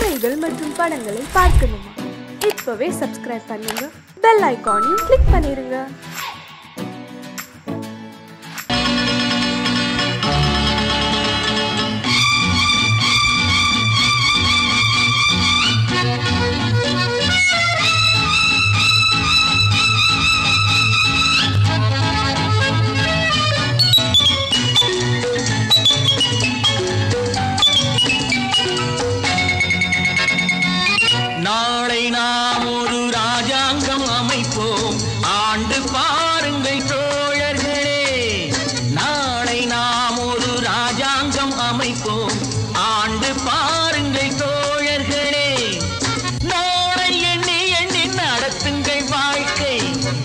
கதைகள் மற்றும் படங்களை பார்க்கணுமா? இப்பவே சப்ஸ்கிரைப் பண்ணுங்க, பெல் ஐகானையும் கிளிக் பண்ணிருங்க. நாளை நாம் ஒரு ராஜாங்கம் அமைப்போம், ஆண்டு பாருங்கள் தோழர்களே. நாளை நாம் ஒரு ராஜாங்கம் அமைப்போம், ஆண்டு பாருங்கள் தோழர்களே. நாளை எண்ணி எண்ணி நடத்துங்கள் வாழ்க்கை,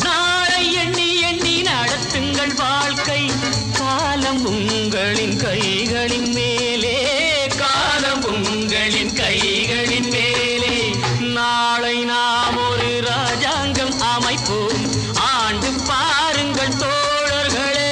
நாளை எண்ணி எண்ணி நடத்துங்கள் வாழ்க்கை. காலம் உங்களின் கைகளின் மேலே, காலம் உங்களின் கைகளின் மேலே. நாளை நாம் ஒரு ராஜாங்கம் அமைப்போம், ஆண்டு பாருங்கள் தோழர்களே.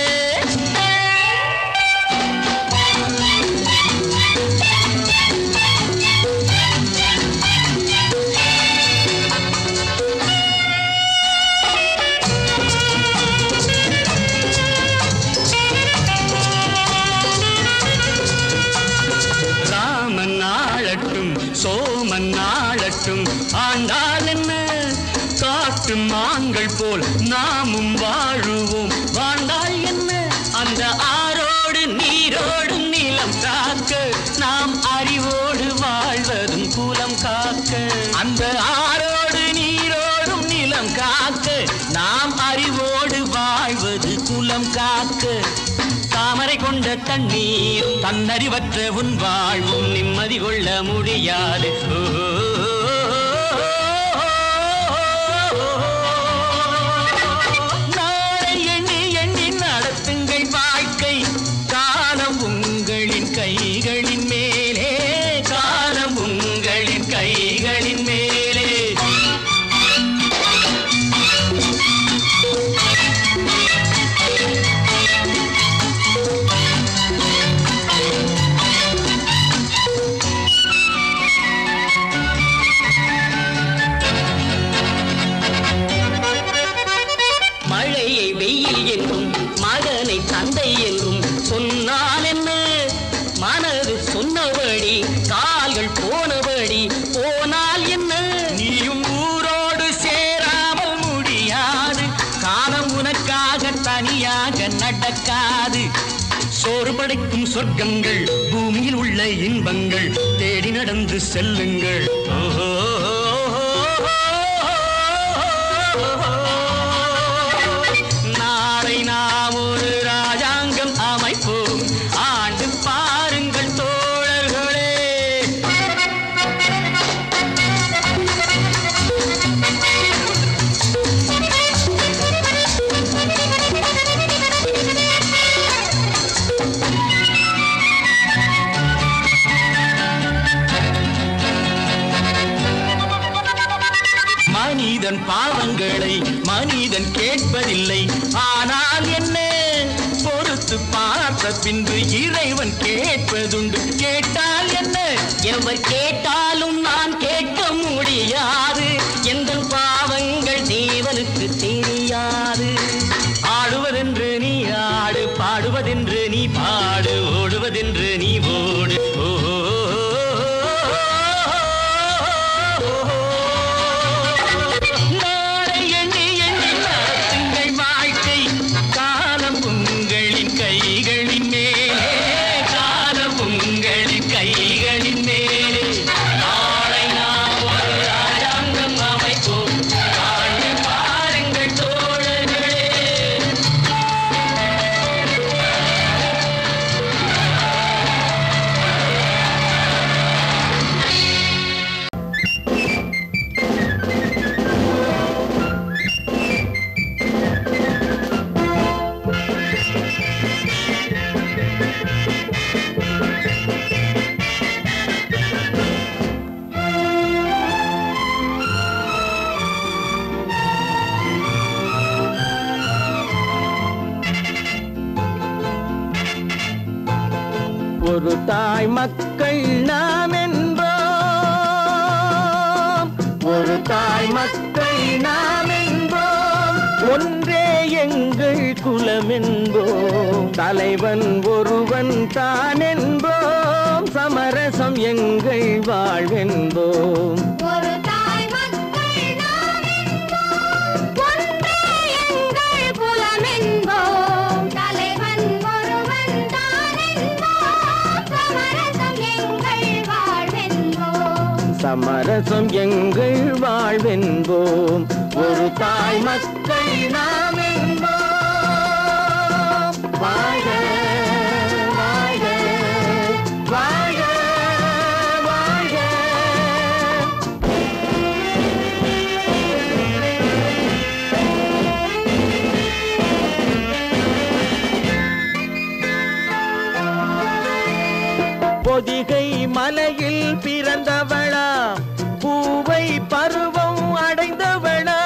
ராமன் ஆளட்டும், சோமன் ஆளட்டும், ஆண்டால் என்ன காட்டு மான்கள் போல் நாமும் வாழுவோம். வாழ்ந்தால் என்ன அந்த ஆரோடு நீரோடும் நிலம் காக்க, நாம் அறிவோடு வாழ்வதும் குலம் காக்க. அந்த ஆரோடு நீரோடும் நிலம் காக்க, நாம் அறிவோடு வாழ்வது குலம் காக்க. தாமரை கொண்ட தண்ணீர் தன்னறிவற்ற உன் வாழ்வும் நிம்மதி கொள்ள முடியாது. நாளை எண்ணி எண்ணி நடத்துங்கள் வாழ்க்கை, காலம் உங்களின் கைகளின் மேலே, காலம் உங்களின் கைகளின் மேலே. மழையை வெயில் என்றும் மகனை தந்தை என்றும் சொன்னால் என்ன? மனது சொன்னபடி கால்கள் போனபடி போனால் என்ன? நீயும் ஊரோடு சேராமல் முடியாது, காலம் உனக்காக தனியாக நடக்காது. சோறு படைக்கும் சொர்க்கங்கள், பூமியில் உள்ள இன்பங்கள் தேடி நடந்து செல்லுங்கள். ஓஹோ நாளை நாம் ஒரு ராஜாங்கம் அமைப்போம், ஆண்டு பாருங்கள் தோழர்களே. மனிதன் பாவங்களை மனிதன் கேட்பதில்லை, ஆனால் என்ன பொறுத்து பார்த்த பின்பு இறைவன் கேட்பதுண்டு. கேட்டால் என்ன? எவர் கேட்டாலும் நான் கேட்க முடியாது, எந்த பாவங்கள் தேவனுக்கு தெரியாது. ஆடுவதென்று நீ ஆடு, பாடுவதென்று நீ பாடு, ஓடுவதென்று நீ ஓடு. ஓஹோ கைகளின் மேலே, காலம் உங்களின் கைகளின் மேலே. நாளை நாம் ஒரு ராஜாங்கம் அமைப்போம், ஆண்டு பாருங்கள் தோழர்களே. ஒரு தாய் மக்கள் நாம் என்போம். ஒரு தாய் மக்கள் நாம் என்போம், ஒன்றே எங்கள் குலம் என்போம், தலைவன் ஒருவன் தான் என்போம், சமரசம் எங்கள் வாழ்வென்போம். ஒரு தாய் மக்கள் நாம் என்போம், ஒன்றே எங்கள் குலம் என்போம், தலைவன் ஒருவன் தான் என்போம், சமரசம் எங்கள் வாழ்வென்போம். சமரசம் எங்கள் வாழ்வென்போம், ஒரு தாய் மக்கள் நாம் என்போம். வாழ்க வாழ்க வாழ்க வாழ்க. பொதிகை மலையில் பிறந்தவளா, பூவை பருவம் அடைந்தவளா,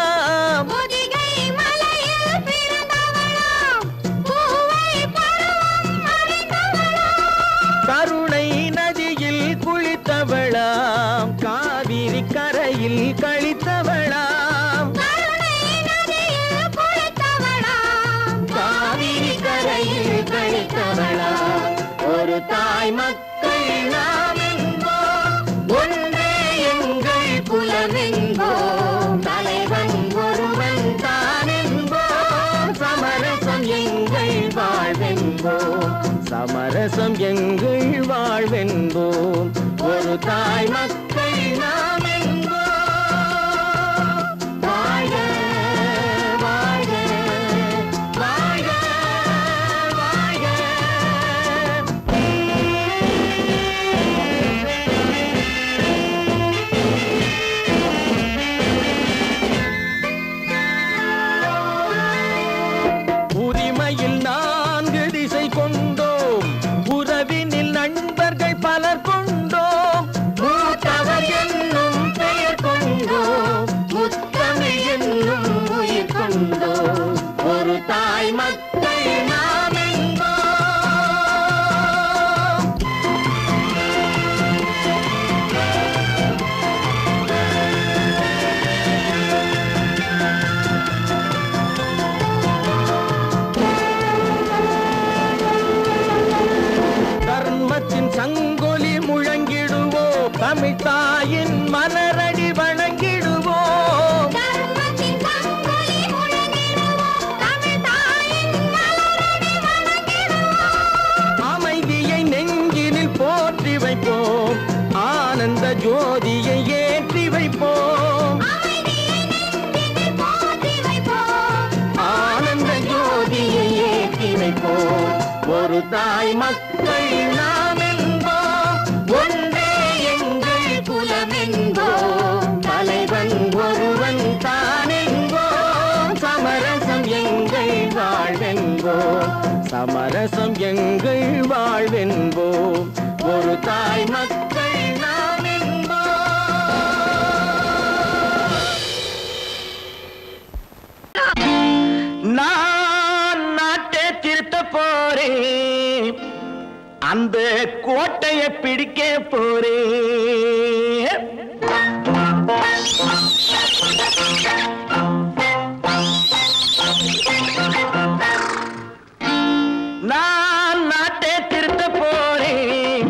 பொதிகை மலையில் பிறந்தவளாம், பூவை பருவம் அடைந்தவளாம், கருணை நதியில் குளித்தவளாம், காவிரி கரையில் கழித்தவளாம், கருணை நதியில் குளித்தவளாம், காவிரி கரையில் கழித்தவளாம். ஒரு தாய் மக்கள் நாம் என்போம், ஒன்றே எங்கள் குலம் என்போம், தலைவன் ஒருவன் தான் என்போம், சமரசம் எங்கள் வாழ்வென்போம், சமரசம் எங்கள் வாழ்வென்போம், ஒரு தாய் மக்கள் நாம் என்போம். வாழ்க வாழ்க வாழ்க வாழ்க. உரிமையில் 4 திசை கொண்டோம், உறவினில் நண்பர்கள் பலர் கொண்டோம், மூத்தவர் என்னும் பெயர் கொண்டோம், முத்தமிழ் என்னும் உயிர் கொண்டோம், ஒரு தாய் மக்கள் நாம் என்போம். தர்மத்தின் சங்கொலி முழங்கிடுவோம், தமிழ் தாயின் மலரடி வணங்கிடுவோம், தர்மத்தின் சங்கொலி முழங்கிடுவோம், தமிழ் தாயின் மலரடி வணங்கிடுவோம், அமைதியை நெஞ்சினில் போற்றி வைப்போம், ஆனந்த ஜோதியை ஏற்றி வைப்போம், அமைதியை நெஞ்சினில் போற்றி வைப்போம், ஆனந்த ஜோதியை ஏற்றி வைப்போம், ஒரு தாய் மக்கள் நாம் என்போம், ஒன்றே எங்கள் குலம் என்போம், தலைவன் ஒருவன் தான் என்போம், சமரசம் எங்கள் வாழ்வென்போம், சமரசம் எங்கள் வாழ்வென்போம், ஒரு தாய் மக்கள் நாம் என்போம். நான் நாட்டை திருத்த போறேன், அந்த கோட்டையை பிடிக்க போறேன். நான் நாட்டை திருத்த போறேன்,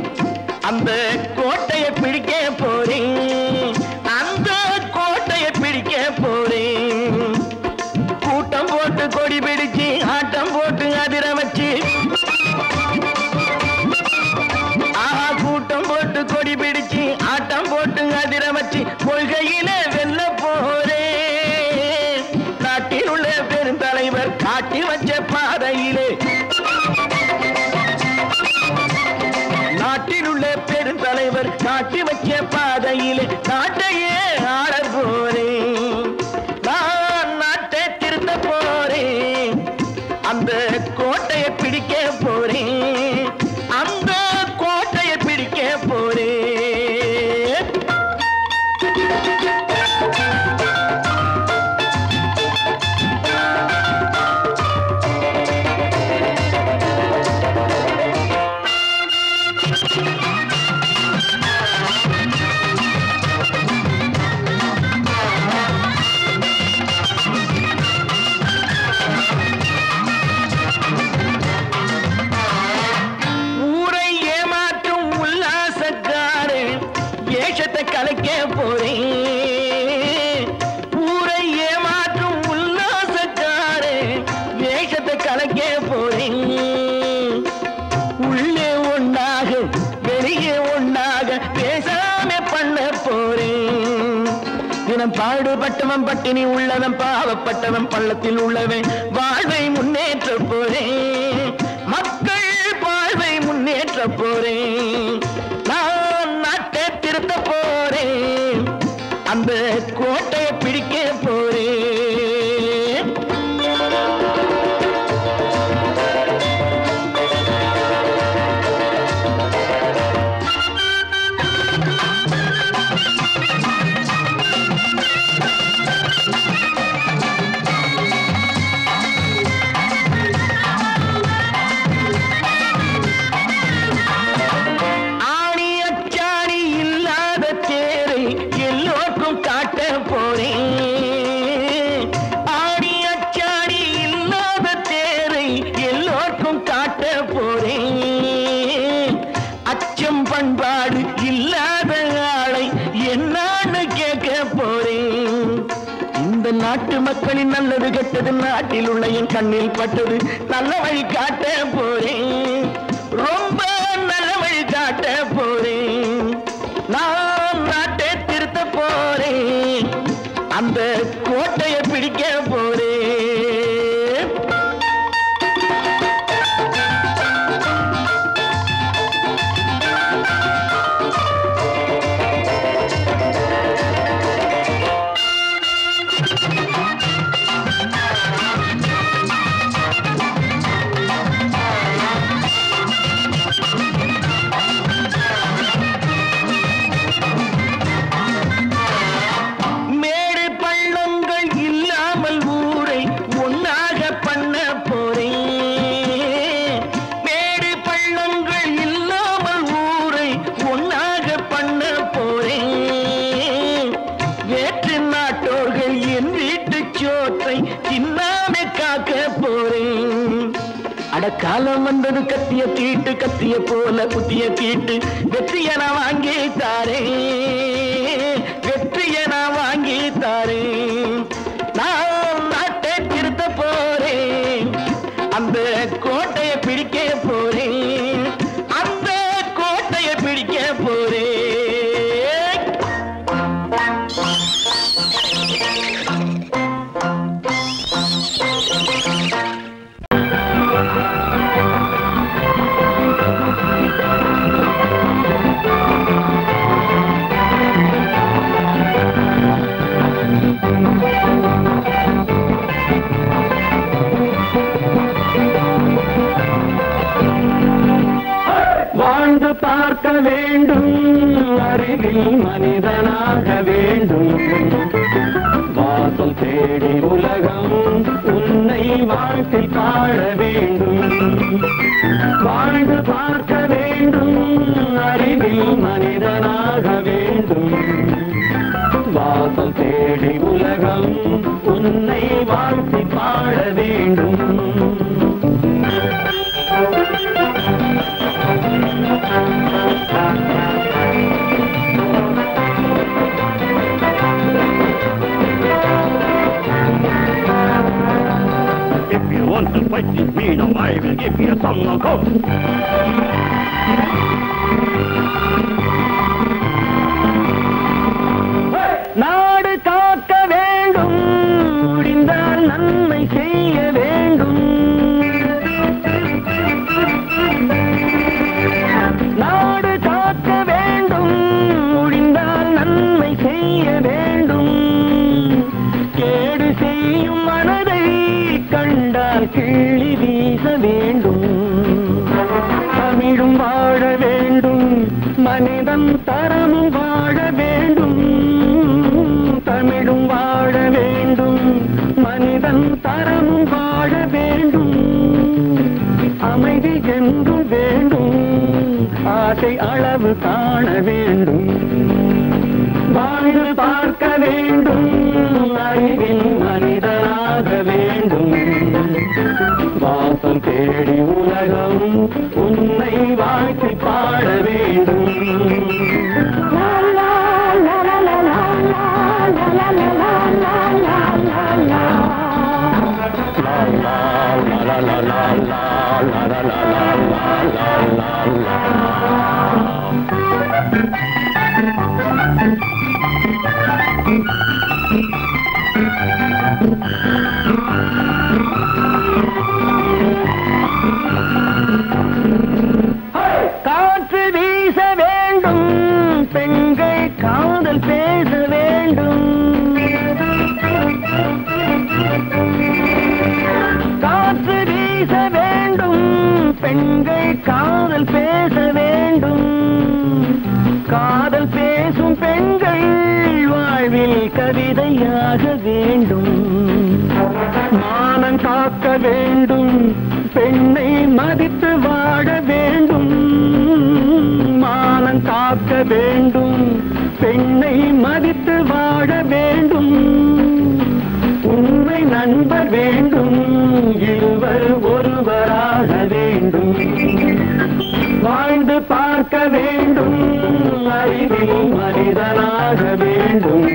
அந்த கோட்டையை பிடிக்க போறேன், அந்த கோட்டையை பிடிக்க போறேன். கூட்டம் போட்டு கொடி பிடிச்சு ஆட்டம் போட்டு அதிர வச்சு, ஆஹா கூட்டம் போட்டு கொடி பிடிச்சு ஆட்டம் போட்டு அதிர வச்சு, கொள்கையில வெல்ல போறேன். நாட்டில் உள்ள பெருந்தலைவர் காட்டி வச்ச பாதையிலே, நாட்டில் உள்ள பெருந்தலைவர் காட்டி வச்ச பாதையிலே நாட்டையே ஆள போறேன். நான் நாட்டை திருத்த போறேன், அந்த கோட்டையை பிடிக்க போறேன், அந்த கோட்டையை பிடிக்க போறேன். வேஷத்தை கலைக்க போறேன். ஊரை ஏமாற்றும் உல்லாசக்காரே வேஷத்தை கலைக்க போறேன். உள்ளே ஒன்னாக வெளியே ஒன்னாக பேசாம பண்ண போறேன். தினம் பாடுபட்டவன் பட்டினி உள்ளவன் பாவப்பட்டவன் பள்ளத்தில் உள்ளவன் வாழ்வை முன்னேற்ற போறேன். மக்கள் வாழ்வை முன்னேற்ற போறேன். நான் நாட்டை திருத்த போறேன். அந்த கோட்டையை பிடிக்க போறேன். பண்பாடு இல்லாத ஆளை என்னான்னு கேட்க போறேன். இந்த நாட்டு மக்களின் நல்லது கெட்டது நாட்டில் உள்ள என் கண்ணில் பட்டது நல்ல வழி காட்ட போறேன். ரொம்ப நல்ல வழி காட்ட போறேன். நான் நாட்டை திருத்த போறேன். அந்த கோட்டையை பிடிக்க போறேன். காலம் வந்தது கத்திய தீட்டு கத்திய போல குத்திய தீட்டு வெற்றிய நான் வாங்கி தாரேன். வெற்றிய நான் வாங்கி தாரேன். நான் நாட்டை திருத்த போறேன். அந்த கோட்டையை பிடிக்க போறேன். அந்த கோட்டையை பிடிக்க போறேன். வாழ்ந்து பார்க்க வேண்டும். அறிவில் மனிதனாக வேண்டும். வாசல் தேடி உலகம் உன்னை வாழ்க்கை பாட வேண்டும். வாழ்ந்து பார்க்க வேண்டும். அறிவில் மனிதனாக வேண்டும். வாசல் தேடி உலகம் உன்னை வாழ்க்கை பாட வேண்டும். If you want to fight this freedom, I will give you some knockout. நாடு காக்க வேண்டும். முடிந்தால் நன்மை செய்ய வேண்டும். நாடு காக்க வேண்டும். முடிந்தால் நன்மை செய்ய வேண்டும். கேடு செய்யும் மனதை கண்டால் கிள்ளி வீச வேண்டும். தமிழும் வாழ வேண்டும். மனிதன் தரமும் வாழ வேண்டும். தமிழும் வாழ வேண்டும். மனிதன் தரமும் வாழ வேண்டும். அமைதி என்றும் வேண்டும். ஆசை அளவு காண வேண்டும். வாழ்ந்து பார்க்க வேண்டும். அறிவில் மனிதனாக வேண்டும். வாசம் தேடி உலகம் உன்னை வாழ்க்கை பாட வேண்டும். காற்று வீச வேண்டும், பெண்கள் காதல் பேச வேண்டும். காற்று வீச வேண்டும், பெண்கள் காதல் பேச வேண்டும். காதல் பேசும் பெண்கள் வாழ்வில் கவிதையாக வேண்டும். மானம் காக்க வேண்டும், பெண்ணை மதித்து வாழ வேண்டும். மானம் காக்க வேண்டும், பெண்ணை மதித்து வாழ வேண்டும். உண்மை நண்பர் வேண்டும், இருவர் ஒருவராக வேண்டும். வாழ்ந்து பார்க்க வேண்டும், அறிவில் மனிதனாக வேண்டும்.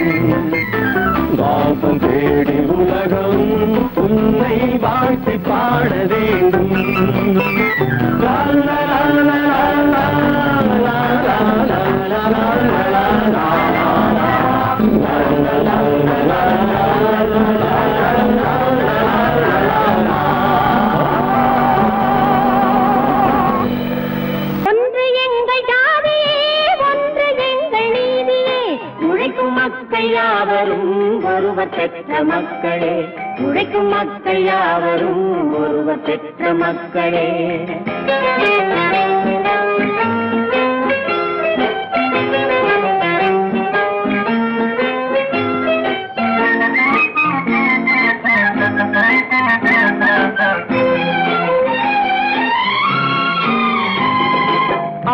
வாசம் தேடி உலகம் உன்னை வாழ்த்தி பாட வேண்டும். லா லா லா லா லா லா லா லா லா லா. ஒன்று எங்கள் ஜாதியே, ஒன்று எங்கள் நீதியே. உழைக்கும் மக்கள் யாவரும் ஒருவர் பெற்ற மக்களே. உழைக்கும் மக்கள் யாவரும் ஒருவர் பெற்ற மக்களே.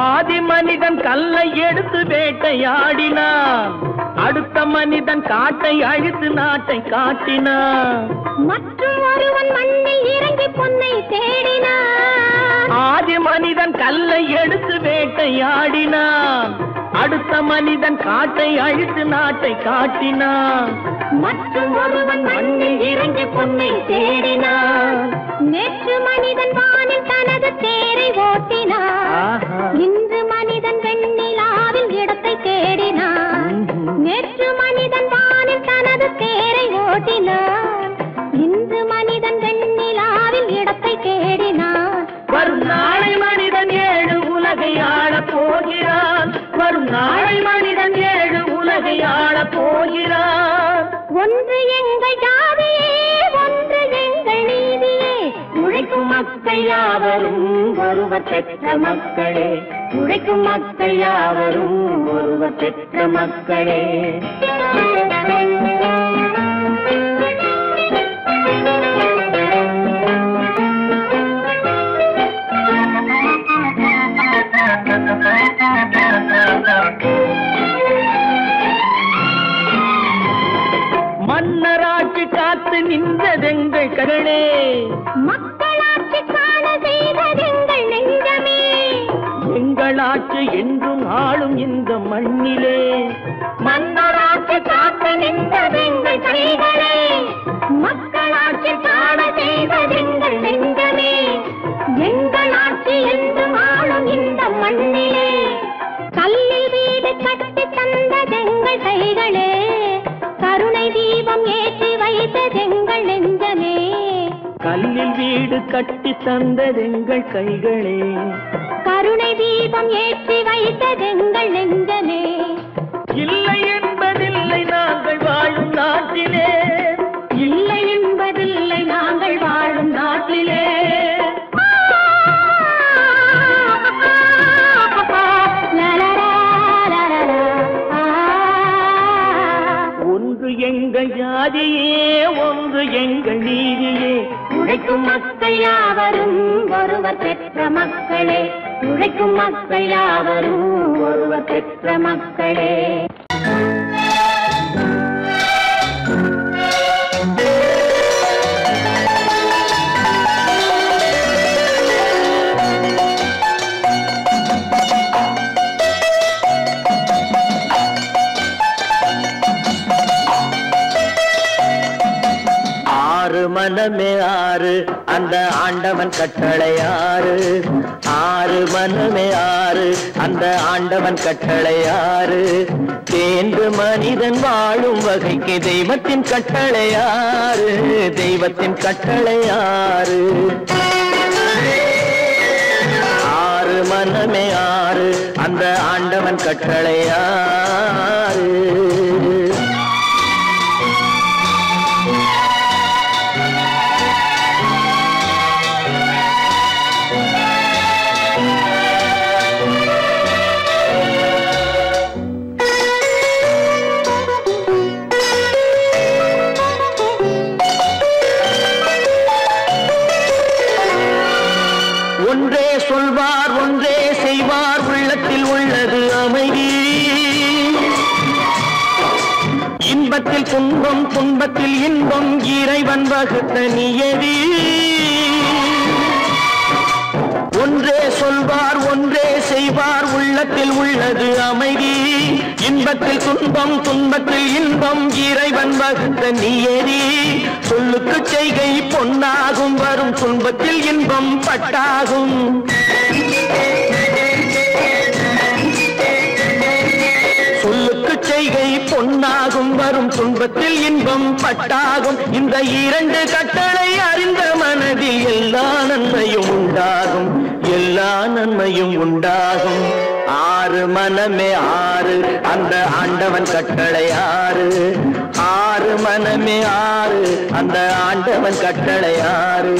ஆதி மனிதன் கல்லை எடுத்து வேட்டையாடினான், அடுத்த மனிதன் காட்டை அழித்து நாட்டை காட்டினான். மற்றும் ஒருவன் மண்ணில் இறங்கி பொன்னை தேடினான். ஆதி மனிதன் கல்லை எடுத்து வேட்டையாடினான், அடுத்த மனிதன் காட்டை அழித்து நாட்டை காட்டினான். மற்றும் ஒருவன் மண்ணில் இறங்கி பொன்னை தேடினான். நேற்று மனிதன் வானில் தனது தேரை ஓட்டினான். இன்று மனிதன் வெண்ணிலாவில் இடத்தை தேடினான். நேற்று மனிதன் வானில் தனது தேரை ஓட்டினான். இன்று மனிதன் வெண்ணிலாவில் இடத்தை தேடினான். வரும் நாளை மனிதன் 7 உலகை ஆளப் போகிறான். வரும் நாளை மனிதன் 7 உலகை ஆளப் போகிறான். ஒன்று எங்கள் ஜாதியே, ஒன்று எங்கள் நீதியே. உழைக்கும் மக்கள் யாவரும் ஒருவர் பெற்ற மக்களே. உழைக்கும் மக்கள் யாவரும் ஒருவர் பெற்ற மக்களே. மன்னராட்சி காத்து நின்றதெங்கள் கரணே, மக்களாட்சி காண செய்ததெங்கள் நெஞ்சமே. எங்களாட்சி என்றும் ஆளும் இந்த மண்ணிலே. மன்னராட்சி காத்து நின்றதெங்கள் கைகளே. மக்களாட்சி காண செய்ததெங்கள் நெஞ்சமே. எங்களாட்சி என்றும் ஆளும் இந்த மண்ணிலே. கல்லில் வீடு கட்டி தந்ததெங்கள் கைகளே. கருணை தீபம் ஏற்றி வைத்ததெங்கள் நெஞ்சமே. கல்லில் வீடு கட்டி தந்ததெங்கள் கைகளே. கருணை தீபம் ஏற்றி வைத்ததெங்கள் நெஞ்சமே. இல்லை என்பதில்லை நாங்கள் வாழும் நாட்டிலே. இல்லை என்பதில்லை நாங்கள் வாழும் நாட்டிலே. ஒன்று எங்கள் ஜாதியே, ஒன்று எங்கள் நீதியே. உழைக்கும் மக்கள் யாவரும் ஒருவர் பெற்ற மக்களே. உழைக்கும் மக்கள் யாவரும் ஒருவர் பெற்ற மக்களே. மனமே ஆறு அந்த ஆண்டவன் கட்டளை ஆறு. ஆறு மனமே ஆறு அந்த ஆண்டவன் கட்டளை ஆறு. தேர்ந்து மனிதன் வாழும் வகைக்கு தெய்வத்தின் கட்டளை ஆறு. தெய்வத்தின் கட்டளை ஆறு. ஆறு மனமே ஆறு அந்த ஆண்டவன் கட்டளை ஆறு. ஒன்றே சொல்வார் ஒன்றே செய்வார் உள்ளத்தில் உள்ளது அமைதி. இன்பத்தில் துன்பம் துன்பத்தில் இன்பம் இறைவன் வகுத்த நியதி. ஒன்றே சொல்வார் ஒன்றே செய்வார் உள்ளத்தில் உள்ளது அமைதி. இன்பத்தில் துன்பம் துன்பத்தில் இன்பம் இறைவன் வகுத்த நியதி. சொல்லுக்கு செய்கை பொன்னாகும் வரும் துன்பத்தில் இன்பம் பட்டாகும். சொல்லுக்கு செய்கை பொன்னாகும் வரும் துன்பத்தில் இன்பம் பட்டாகும். இந்த இரண்டு கட்டளை அறிந்த மனதில் எல்லா நன்மையும் உண்டாகும். எல்லா நன்மையும் உண்டாகும். ஆறு மனமே ஆறு அந்த ஆண்டவன் கட்டளை ஆறு. ஆறு மனமே ஆறு அந்த ஆண்டவன் கட்டளை ஆறு.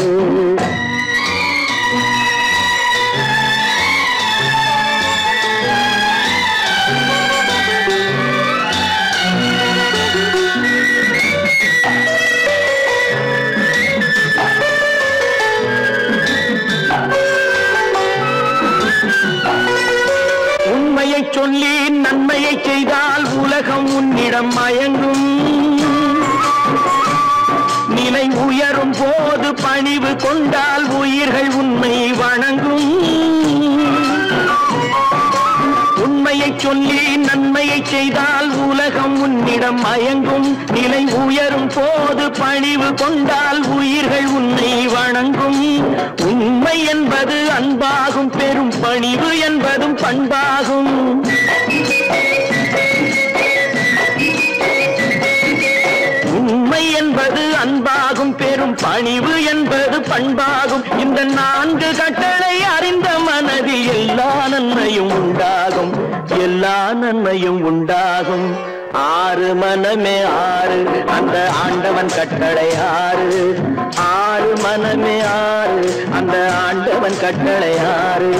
உண்மையை சொல்லி நன்மையை செய்தால் உலகம் உன்னிடம் மயங்கும். நிலை உயரும் போது பணிவு கொண்டால் உயிர்கள் உன்னை வணங்கும். உண்மையை சொல்லி நன்மையை செய்தால் உலகம் உன்னிடம் மயங்கும். நிலை உயரும் போது பணிவு கொண்டால் உயிர்கள் உன்னை வணங்கும். உண்மை என்பது அன்பாகும். பெரும் பணிவு என்பதும் பண்பாகும். உண்மை என்பது அன்பாகும். பெரும் பணிவு என்பது பண்பாகும். இந்த நான்கு கட்டளை அறிந்த மனதில் எல்லா நன்மையும் உண்டாகும். எல்லா நன்மையும் உண்டாகும். ஆறு மனமே ஆறு அந்த ஆண்டவன் கட்டளை ஆறு. ஆறு மனமே ஆறு அந்த ஆண்டவன் கட்டளை ஆறு.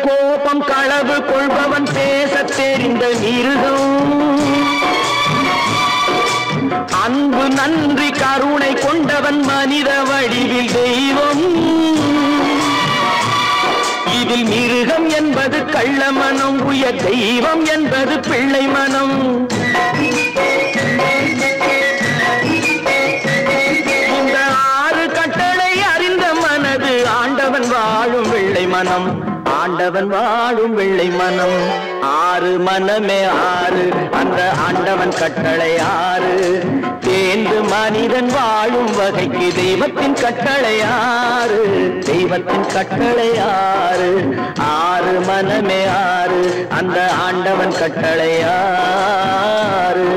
கோபம் களவு கொள்பவன் பேசத் தெரிந்த மிருகம். அன்பு நன்றி கருணை கொண்டவன் மனித வடிவில் தெய்வம். இதில் மிருகம் என்பது கள்ள மனம். உயர் தெய்வம் என்பது பிள்ளை மனம். இந்த ஆறு கட்டளை அறிந்த மனது ஆண்டவன் வாழும் வெள்ளை மனம். ஆண்டவன் வாழும் வெள்ளை மனம். ஆறு மனமே ஆறு அந்த ஆண்டவன் கட்டளை ஆறு. தேர்ந்து மனிதன் வாழும் வகைக்கு தெய்வத்தின் கட்டளை ஆறு. தெய்வத்தின் கட்டளை ஆறு. ஆறு மனமே ஆறு அந்த ஆண்டவன் கட்டளை ஆறு.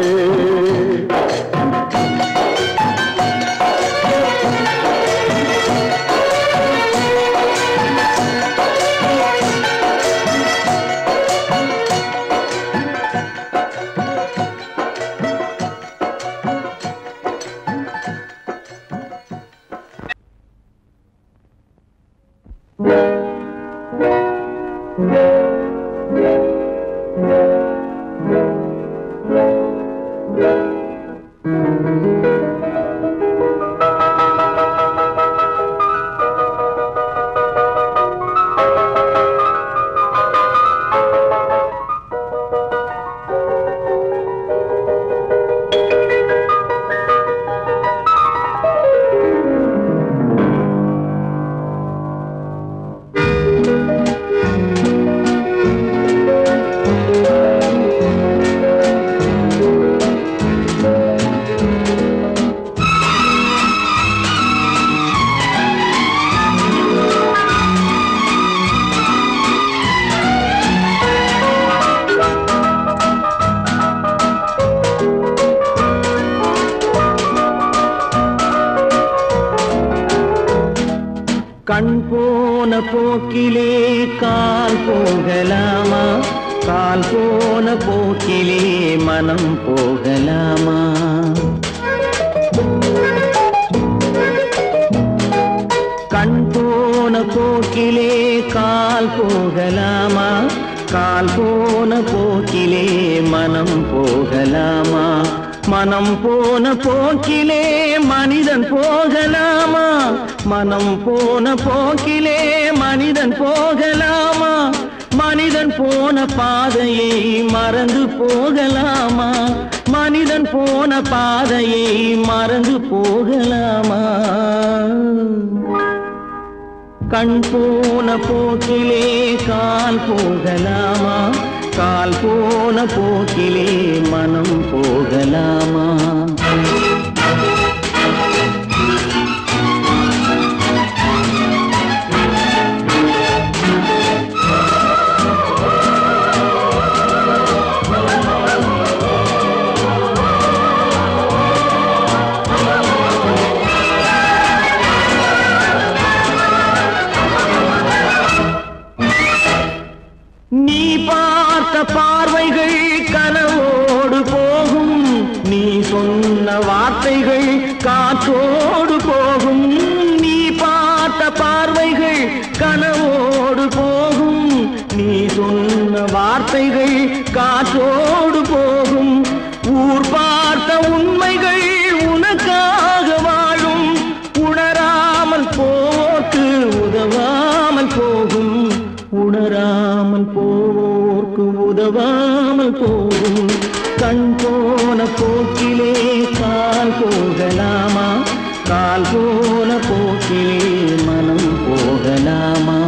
போன போக்கிலே கால் போகலாமா கால் போன போக்கிலே மனம் போகலாமா கண் போன போக்கிலே கால் போகலாமா கால் போன போக்கிலே மனம் போகலாமா மனம் போன போக்கிலே மனிதன் போகலாமா மனம் போன போக்கிலே மனிதன் போகலாமா மனிதன் போன பாதையை மறந்து போகலாமா மனிதன் போன பாதையை மறந்து போகலாமா கண் போன போக்கிலே கால் போகலாமா கால் போன போக்கிலே மனம் போகலாமா நீ பார்த்த பார்வைகள் கனவோடு போகும் நீ சொன்ன வார்த்தைகள் காற்றோடு போகும் நீ பார்த்த பார்வைகள் கனவோடு போகும் நீ சொன்ன வார்த்தைகள் காற்றோடு போகும் ஊர் பார்த்த உண்மைகள் உனக்காக வாழும் உணராமல் போக்கு உதவாமல் போகும் உணராமல் போக்கு உதவாமல் போகும் கண் போன போக்கிலே கால் போகலாமா கால் போன போக்கிலே மனம் போகலாமா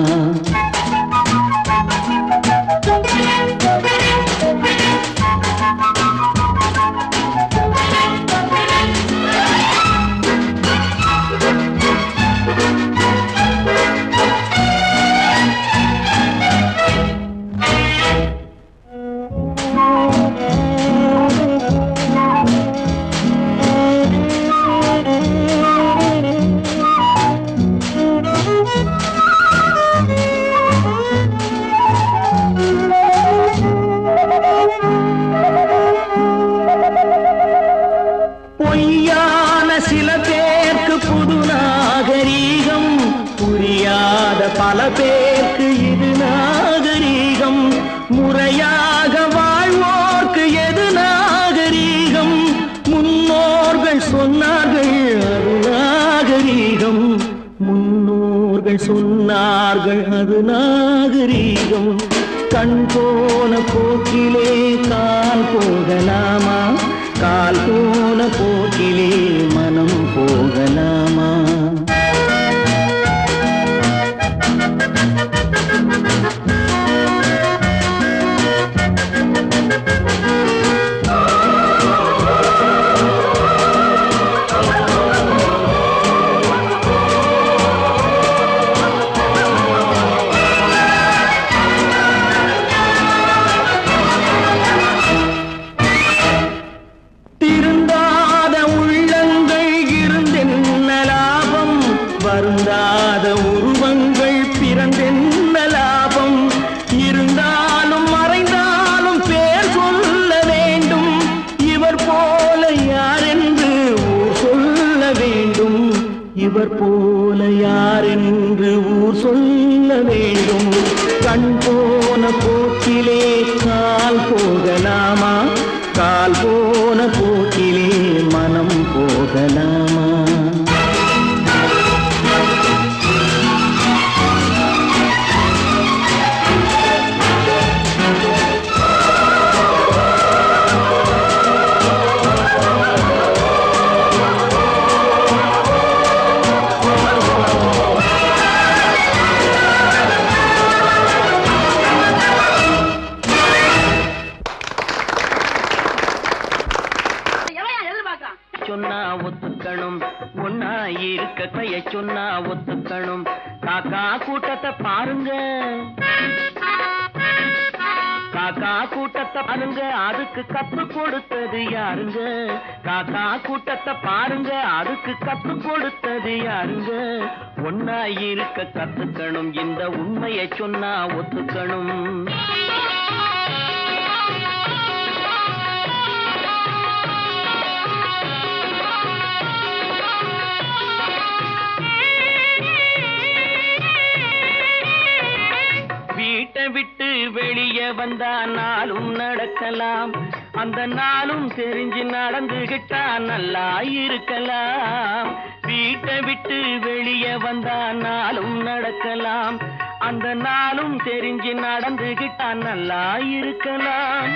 பொய்யான சில பேருக்கு புது நாகரீகம் புரியாத பல பேருக்கு இது நாகரீகம் முறையாக வாழ்வோர்க்கு எது நாகரீகம் முன்னோர்கள் சொன்னார்கள் அது நாகரீகம் முன்னோர்கள் சொன்னார்கள் அது நாகரீகம் கண் போன போக்கிலே கால் போகலாமா கால் போன போக்கிலே மனம் போகலாமா திருந்தாத உள்ளங்கள் இருந்தென்ன லாபம் வருந்தாத உருவங்கள் பிறந்தென்ன லாபம் இருந்தாலும் மறைந்தாலும் பேர் சொல்ல வேண்டும் இவர் போல யாரென்று ஊர் சொல்ல வேண்டும் இவர் போல யாரென்று ஊர் சொல்ல வேண்டும் கண் போன போக்கிலே கால் போகலாமா கால் போன போக்கிலே மனம் போகலாமா சொன்னா ஒத்துக்கணும் ஒன்னா இருக்க கைய சொன்னா ஒத்துக்கணும் காக்கா கூட்டத்தை பாருங்க காக்கா காக்கா கூட்டத்தை பாருங்க அதுக்கு கத்து கொடுத்தது யாருங்க? காக்கா கூட்டத்தை பாருங்க அதுக்கு கத்து கொடுத்தது யாருங்க? ஒன்னா இருக்க கத்துக்கணும், இந்த உண்மையை சொன்னா ஒத்துக்கணும். வீட்டை விட்டு வெளியே வந்தா நாளும் நடக்கலாம், அந்த நாளும் தெரிஞ்சு நடந்துகிட்டா நல்லா இருக்கலாம். வீட்டை விட்டு வெளியே வந்தா நாளும் நடக்கலாம், அந்த நாளும் தெரிஞ்சு நடந்துகிட்டா நல்லா இருக்கலாம்.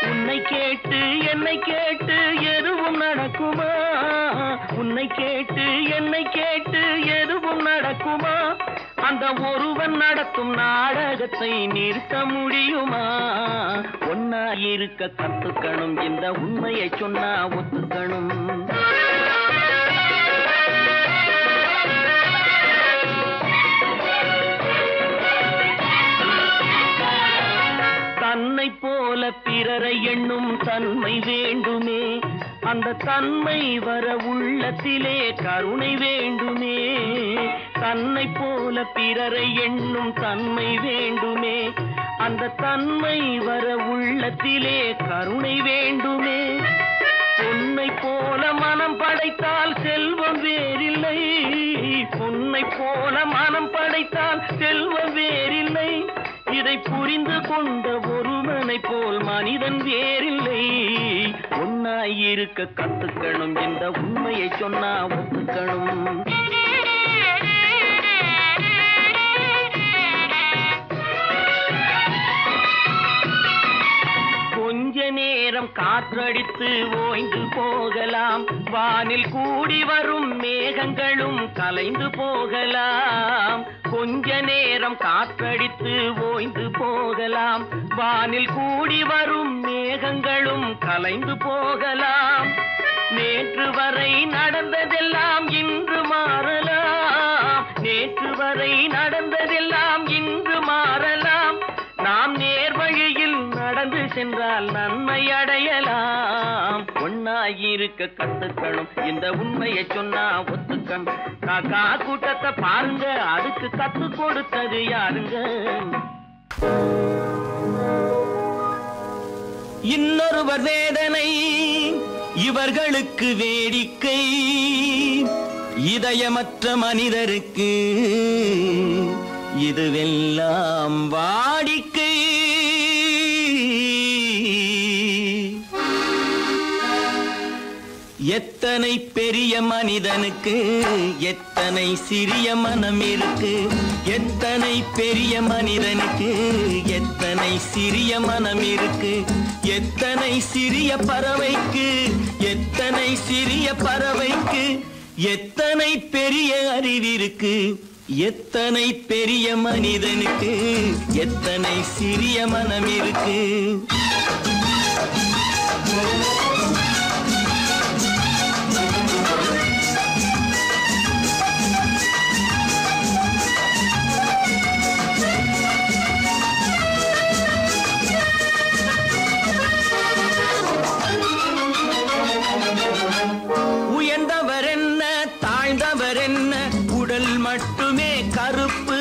உன்னை கேட்டு என்னை கேட்டு எதுவும் நடக்குமா? உன்னை கேட்டு என்னை கேட்டு எதுவும் நடக்குமா? அந்த ஒருவன் நடத்தும் நாடகத்தை நிறுத்த முடியுமா? ஒன்னா இருக்க கத்துக்கணும், இந்த உண்மையை சொன்னா ஒத்துக்கணும். தன்னை போல பிறரை எண்ணும் தன்மை வேண்டுமே, அந்த தன்மை வர உள்ளத்திலே கருணை வேண்டுமே. தன்னை போல பிறரை எண்ணும் தன்மை வேண்டுமே, அந்த தன்மை வர உள்ளத்திலே கருணை வேண்டுமே. பொன்னை போல மனம் படைத்தால் செல்வம் வேறில்லை, பொன்னை போல மனம் படைத்தால் செல்வம் வேறில்லை. இதை புரிந்து கொண்ட ஒருவனை போல் மனிதன் வேறில்லை. ஒன்னாய் இருக்க கத்துக்கணும், இந்த உண்மையை சொன்னா ஒத்துக்கணும். கொஞ்ச நேரம் காற்றடித்து ஓய்ந்து போகலாம், வானில் கூடி வரும் மேகங்களும் கலைந்து போகலாம். கொஞ்ச நேரம் காற்றடித்து ஓய்ந்து போகலாம், வானில் கூடி வரும் மேகங்களும் கலைந்து போகலாம். நேற்று வரை நடந்ததெல்லாம் இன்று மாறலாம், நேற்று வரை நடந்ததெல்லாம் இன்று மாறலாம். நாம் நேர் வழியில் நடந்து சென்றால் நன்மை அடையலாம். ஒன்னாயிருக்க கத்துக்கணும், இந்த உண்மையை சொன்னா ஒத்துக்கணும். காக்கா கூட்டத்தை பாருங்க அதுக்கு கத்து கொடுத்தது யாருங்க? இன்னொருவர் வேதனை இவர்களுக்கு வேடிக்கை, இதயமற்ற மனிதருக்கு இதுவெல்லாம் வாடிக்கை. எத்தனை பெரிய மனிதனுக்கு எத்தனை சிறிய மனம் இருக்கு, எத்தனை பெரிய மனிதனுக்கு எத்தனை சிறிய மனம் இருக்கு. எத்தனை சிறிய பறவைக்கு எத்தனை சிறிய பறவைக்கு எத்தனை பெரிய அறிவிருக்கு. எத்தனை பெரிய மனிதனுக்கு எத்தனை சிறிய மனம் இருக்கு. உயர்ந்தவர் என்ன தாழ்ந்தவர் என்ன, உடல் மட்டுமே கருப்பு,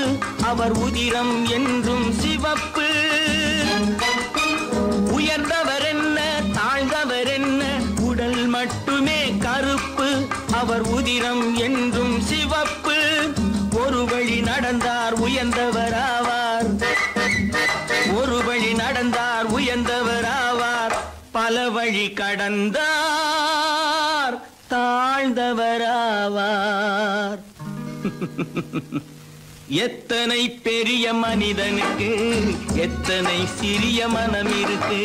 அவர் உதிரம் என்றும் சிவப்பு. உயர்ந்தவர் என்ன தாழ்ந்தவர் என்ன, உடல் மட்டுமே கருப்பு, அவர் உதிரம் என்றும் சிவப்பு. ஒரு வழி நடந்தார் உயர்ந்தவர் ஆவார், ஒரு வழி நடந்தார் உயர்ந்தவர் ஆவார். பல வழி கடந்தார் தாழ்ந்தவர் ஆவார். எத்தனை பெரிய மனிதனுக்கு எத்தனை சிறிய மனம் இருக்கு.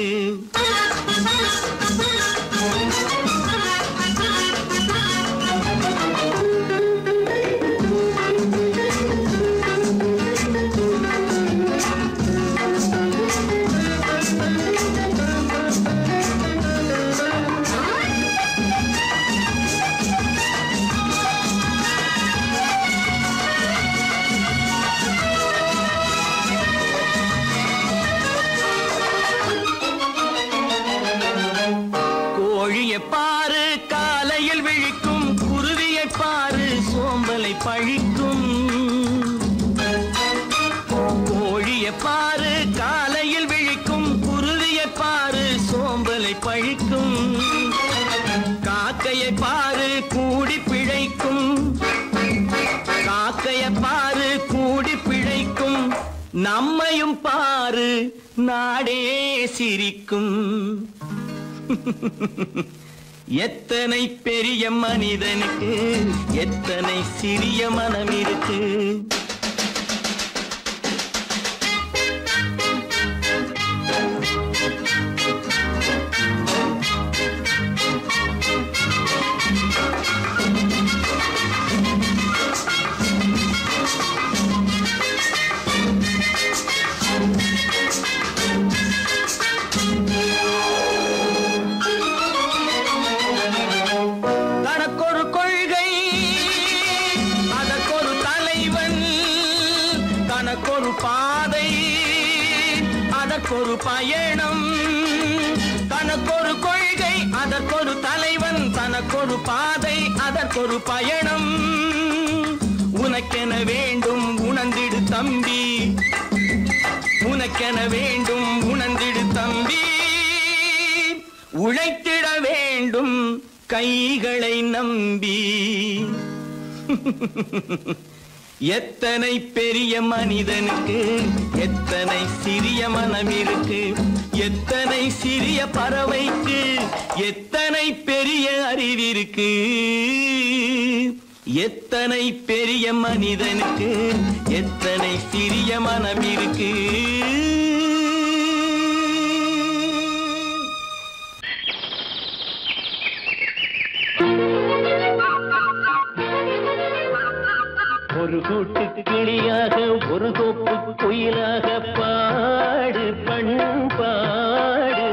நம்மையும் பாரு நாடே சிரிக்கும். எத்தனை பெரிய மனிதனுக்கு எத்தனை சிறிய மனம் இருக்கு. தனக்கொரு கொள்கை அதற்கொரு தலைவன், தனக்கொரு பாதை அதற்கொரு பயணம். தனக்கொரு கொள்கை அதற்கொரு தலைவன், தனக்கொரு பாதை அதற்கொரு பயணம். உனக்கென வேண்டும் உணர்ந்திடு தம்பி, உனக்கென வேண்டும் உணர்ந்திடு தம்பி. உழைத்திட வேண்டும் கைகளை நம்பி. எத்தனை பெரிய மனிதனுக்கு எத்தனை சிறிய மனம் இருக்கு. எத்தனை சிறிய பறவைக்கு எத்தனை பெரிய அறிவிருக்கு. எத்தனை பெரிய மனிதனுக்கு எத்தனை சிறிய மனம் இருக்கு. ஒரு கூட்டு கிளியாக ஒரு தோப்பு குயிலாக பாடு பண்பாடு.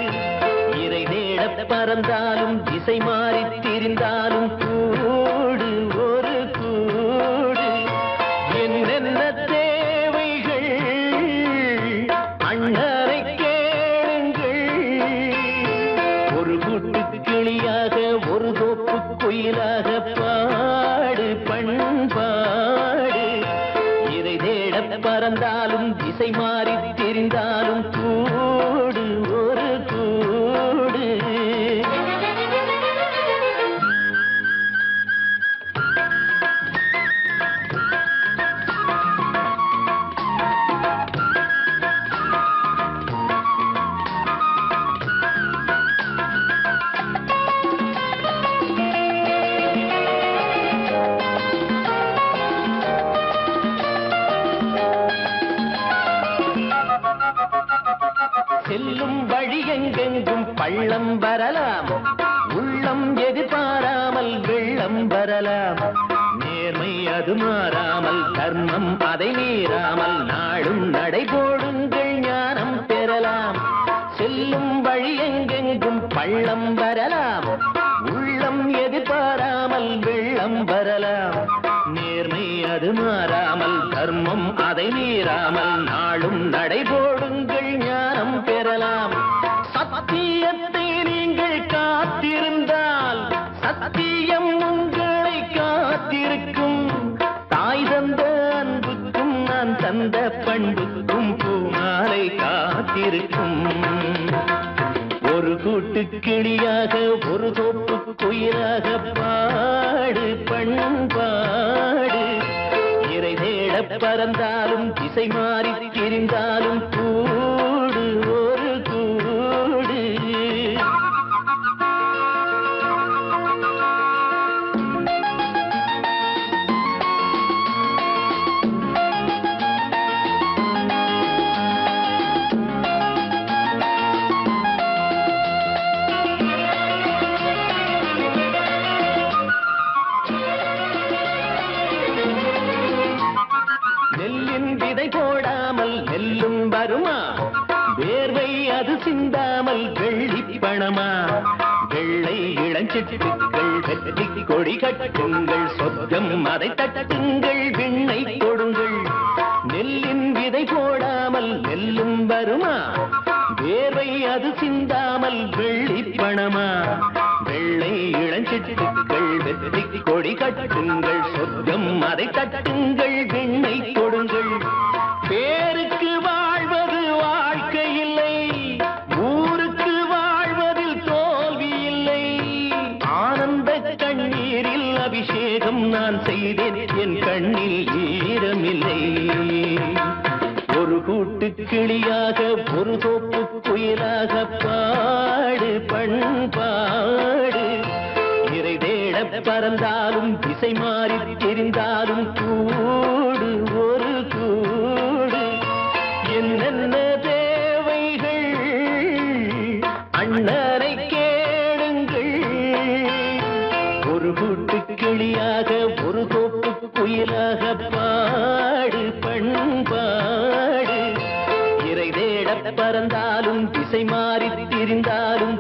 இறை தேட பறந்தாலும் திசை மாறி திரிந்தாலும் கூடு ஒரு கூடு. என்னென்ன தேவைகள் அண்ணரை கேளுங்கள். ஒரு கூட்டு கிளியாக ஒரு தோப்பு குயிலாக பாடு பண்பாடு. இறை தேட பறந்தாலும் திசை மாறி தெரிந்தாலும் கூடு ஒரு கூடு. செல்லும் வழி எங்கெங்கும் பள்ளம் வரலாம், உள்ளம் எதிர்பாராமல் வெள்ளம் வரலாம். நேர்மை அது மாறாமல் தர்மம் அதை மீறாமல் நாடும் நடைபோடுங்கள் ஞானம் பெறலாம். செல்லும் வழி எங்கெங்கும் பள்ளம் வரலாம், உள்ளம் எதிர்பாராமல் வெள்ளம் வரலாம். நேர்மை அது மாறாமல் தர்மம் அதை மீறாமல் நாடும் நடைபோடுங்கள் ஞானம் பெறலாம். சத்தியத்தை நீங்கள் காத்திருந்தால் சத்தியம் உங்களை காத்திருக்கும். தாய் தந்த அன்புக்கும் நான் தந்த பண்புக்கும் பூமாலை காத்திருக்கும். ஒரு கூட்டு கிளியாக ஒரு தோப்பு குயிலாக பாடு பண்பாடு. இறை தேட பறந்தாலும் திசை மாறி திரிந்தாலும் கூடு ஒரு கூடு. நெல்லின் விதை போடாமல் நெல்லும் வருமா, வேர்வை அது சிந்தாமல் வெள்ளி பணமா. வெள்ளை இளஞ்சிட்டுக்கள் வெற்றி கொடி கட்டுங்கள், சொர்க்கம் அதை தட்டுங்கள் விண்ணை கொடுங்கள். நெல்லின் விதை போடாமல் நெல்லும் வருமா, வேர்வை அது சிந்தாமல் வெள்ளி பணமா. வெள்ளை இளஞ்சிட்டுக்கள் வெற்றி கொடி கட்டுங்கள், சொர்க்கம் அதை தட்டுங்கள் விண்ணை கொடுங்கள். பேருக்கு வாழ்வது வாழ்க்கை இல்லை, ஊருக்கு வாழ்வதில் தோல்வி இல்லை. ஆனந்த கண்ணீரில் அபிஷேகம் நான் செய்தேன், என் கண்ணில் ஈரமில்லை. ஒரு கூட்டு கிளியாக ஒரு தோப்பு குயிலாக பாடு பண்பாடு இறை தேட பறந்தாலும் திசை மாறி தெரிந்தாலும் கூடு ஒரு கூடு என்னென்ன தேவைகள் அண்ணனை கேளுங்கள் ஒரு கூட்டு கிளியாக ஒரு தோப்பு குயிலாக பாடு பண்பாடு இறை தேட பறந்தாலும் திசை மாறி திரிந்தாலும்